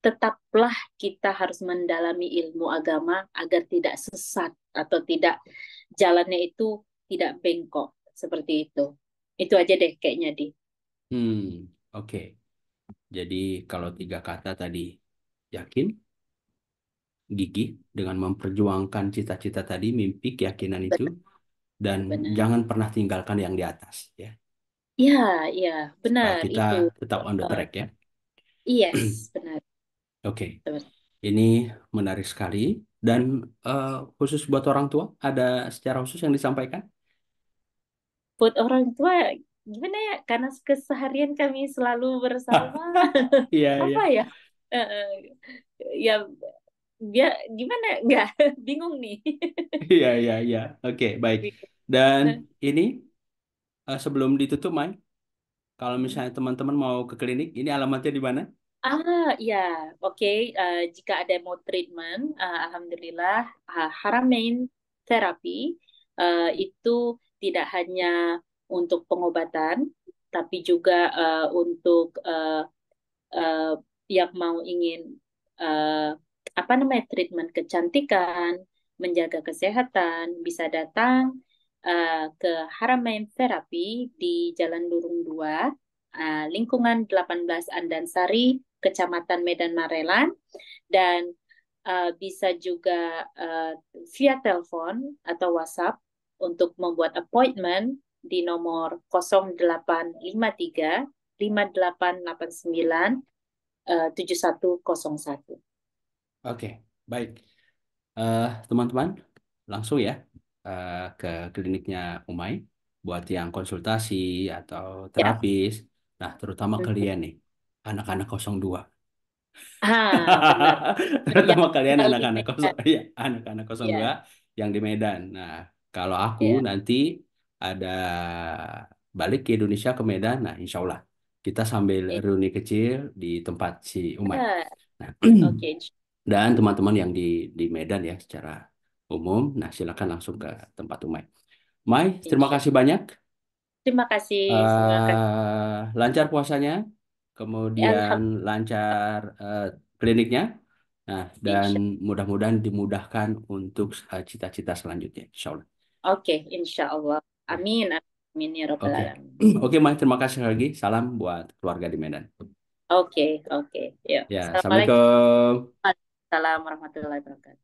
tetaplah kita harus mendalami ilmu agama agar tidak sesat atau tidak jalannya itu tidak bengkok seperti itu. Itu aja deh kayaknya di. Oke. Jadi kalau tiga kata tadi, yakin, gigih dengan memperjuangkan cita-cita tadi, mimpi, keyakinan itu, Benar, dan benar. jangan pernah tinggalkan yang di atas, ya, Ya, ya, supaya benar kita itu. tetap on the Eh, track ya. yes, benar. Oke, Benar. ini menarik sekali. Dan eh, khusus buat orang tua, ada secara khusus yang disampaikan? Buat orang tua gimana ya? Karena keseharian kami selalu bersama. Iya, iya. Apa ya? Eh, eh, ya, dia gimana? Nggak, bingung nih. Iya, iya, iya. Oke, baik. Dan ini sebelum ditutup, Mai, kalau Bingung. misalnya teman-teman mau ke klinik, ini alamatnya di mana? Ya, oke. Jika ada mau treatment, alhamdulillah, Haramain terapi itu tidak hanya untuk pengobatan, tapi juga untuk eh, yang mau ingin eh, apa namanya treatment kecantikan, menjaga kesehatan, bisa datang ke Haramain Therapy di Jalan Lurung 2, lingkungan 18 Andansari, Kecamatan Medan Marelan, dan bisa juga via telepon atau WhatsApp untuk membuat appointment di nomor 0853 5889 7101. Oke, baik. Teman-teman, langsung ya ke kliniknya Umay buat yang konsultasi atau Ya. terapis. Nah, terutama kalian nih, anak-anak 02. Benar. Yang Terutama kalian tinggal di anak-anak Medan. ya, anak-anak 02 Ya, yang di Medan. Nah, kalau aku ya. nanti ada balik ke Indonesia ke Medan, nah insya Allah kita sambil reuni kecil di tempat si Umay. Ya, Nah, oke. dan teman-teman yang di Medan ya secara umum, nah silakan langsung ke tempat Umay. Mai, terima Insya. kasih banyak. Terima kasih. Semoga Lancar puasanya, kemudian Alhamdulillah. lancar kliniknya. Nah, dan Insya. mudah-mudahan dimudahkan untuk cita-cita selanjutnya, insya Allah. Oke, insya Allah. Ya, Amin. Amin ya Rabbal oke. Alamin. Oke, Mai, terima kasih lagi. Salam buat keluarga di Medan. Oke, oke. Yuk. Ya, Assalamualaikum. Assalamualaikum. Waalaikumsalam warahmatullahi wabarakatuh.